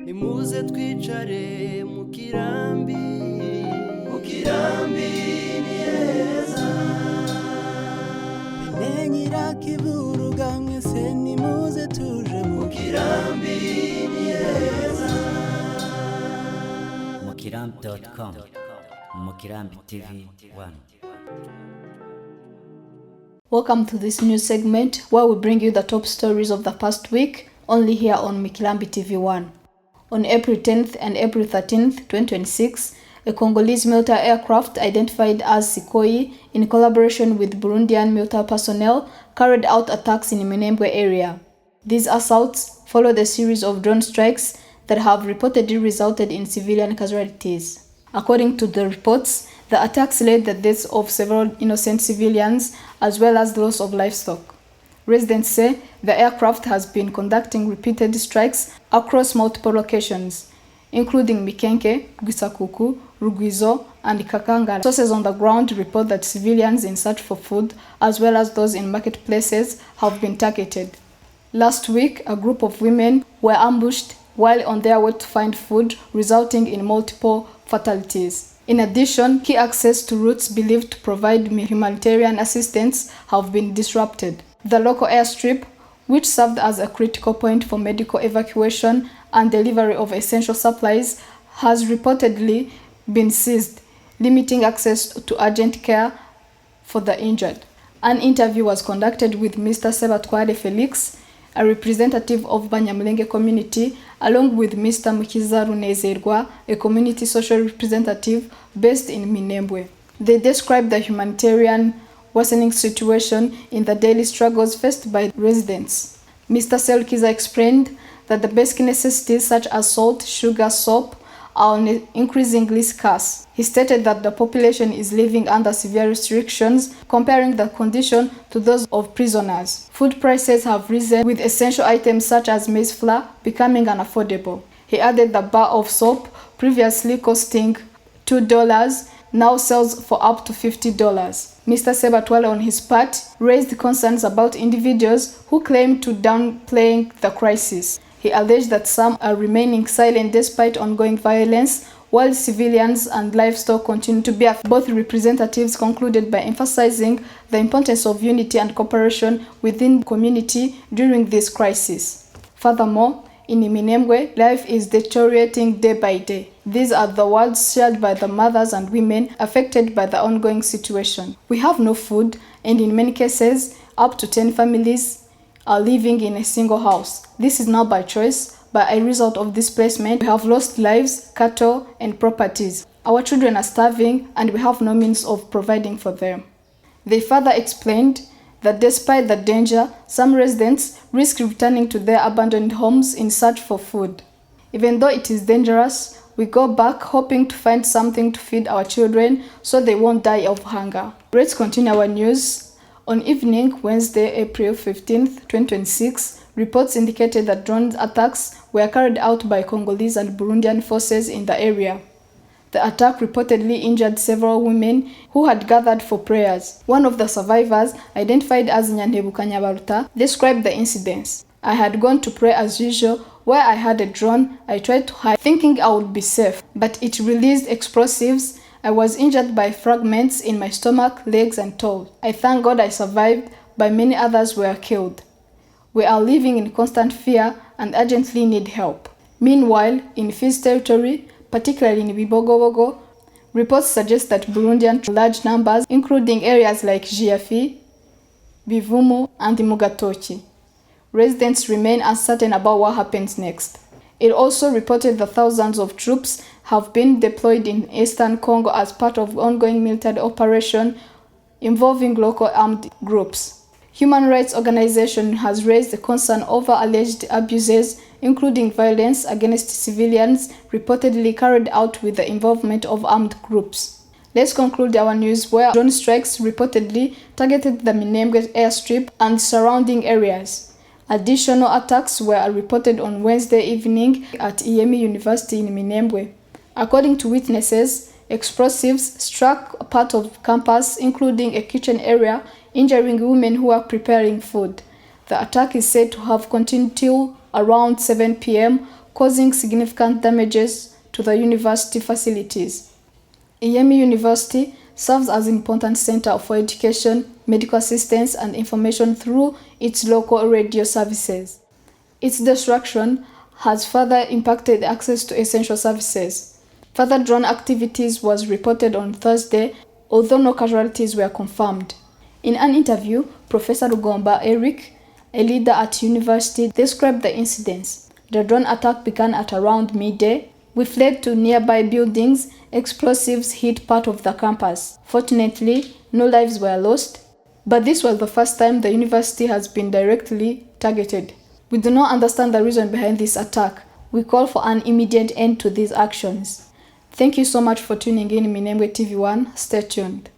Nimuze twicare Mukirambi, Mukirambi ni heza. Menyira kiburuga mwese nimuze tuje Mukirambi ni heza. Mukirambi.com, Mukirambi TV 1. Welcome to this new segment where we bring you the top stories of the past week, only here on Mukirambi TV 1. On April 10th and April 13th, 2026, a Congolese military aircraft identified as Sukhoi, in collaboration with Burundian military personnel, carried out attacks in the Minembwe area. These assaults followed a series of drone strikes that have reportedly resulted in civilian casualties. According to the reports, the attacks led to the deaths of several innocent civilians as well as the loss of livestock. Residents say the aircraft has been conducting repeated strikes across multiple locations, including Mikenke, Gisakuku, Rugwizo, and Kakangala. Sources on the ground report that civilians in search for food, as well as those in marketplaces, have been targeted. Last week, a group of women were ambushed while on their way to find food, resulting in multiple fatalities. In addition, key access to routes believed to provide humanitarian assistance have been disrupted. The local airstrip, which served as a critical point for medical evacuation and delivery of essential supplies, has reportedly been seized, limiting access to urgent care for the injured. An interview was conducted with Mr. Sebatware Felix, a representative of Banyamulenge community, along with Mr. Mukizaru Nezerwa, a community social representative based in Minembwe. They described the humanitarian worsening situation in the daily struggles faced by residents. Mr. Selkiza explained that the basic necessities such as salt, sugar, soap are increasingly scarce. He stated that the population is living under severe restrictions, comparing the condition to those of prisoners. Food prices have risen, with essential items such as maize flour becoming unaffordable. He added the bar of soap, previously costing $2, now sells for up to $50. Mr. Sebatwale, on his part, raised concerns about individuals who claim to downplaying the crisis. He alleged that some are remaining silent despite ongoing violence, while civilians and livestock continue to be affected. Both representatives concluded by emphasizing the importance of unity and cooperation within the community during this crisis. Furthermore, in Minembwe, life is deteriorating day by day. These are the words shared by the mothers and women affected by the ongoing situation. We have no food, and in many cases, up to 10 families are living in a single house. This is not by choice, but a result of displacement. We have lost lives, cattle, and properties. Our children are starving, and we have no means of providing for them. They further explained that despite the danger, some residents risk returning to their abandoned homes in search for food. Even though it is dangerous, we go back hoping to find something to feed our children so they won't die of hunger. Let's continue our news. On evening, Wednesday, April 15th, 2026, reports indicated that drone attacks were carried out by Congolese and Burundian forces in the area. The attack reportedly injured several women who had gathered for prayers. One of the survivors, identified as Nyandebu Kanyabaruta, described the incidents. I had gone to pray as usual. Where I had a drone, I tried to hide, thinking I would be safe, but it released explosives. I was injured by fragments in my stomach, legs, and toes. I thank God I survived, but many others were killed. We are living in constant fear and urgently need help. Meanwhile, in Fizi territory, particularly in Bibogobogo, reports suggest that Burundian large numbers, including areas like Jiafi, Bivumu, and Mugatoki. Residents remain uncertain about what happens next. It also reported that thousands of troops have been deployed in eastern Congo as part of ongoing military operation involving local armed groups. Human rights organization has raised a concern over alleged abuses, including violence against civilians reportedly carried out with the involvement of armed groups. Let's conclude our news where drone strikes reportedly targeted the Minembwe airstrip and surrounding areas. Additional attacks were reported on Wednesday evening at Iyemi University in Minembwe. According to witnesses, explosives struck a part of campus, including a kitchen area, injuring women who are preparing food. The attack is said to have continued till around 7 p.m., causing significant damages to the university facilities. Iyemi University serves as an important center for education, medical assistance, and information through its local radio services. Its destruction has further impacted access to essential services. Further drone activities was reported on Thursday, although no casualties were confirmed. In an interview, Professor Rugomba Eric, a leader at university, described the incidents. The drone attack began at around midday. We fled to nearby buildings. Explosives hit part of the campus. Fortunately, no lives were lost, but this was the first time the university has been directly targeted. We do not understand the reason behind this attack. We call for an immediate end to these actions. Thank you so much for tuning in Minembwe TV1. Stay tuned.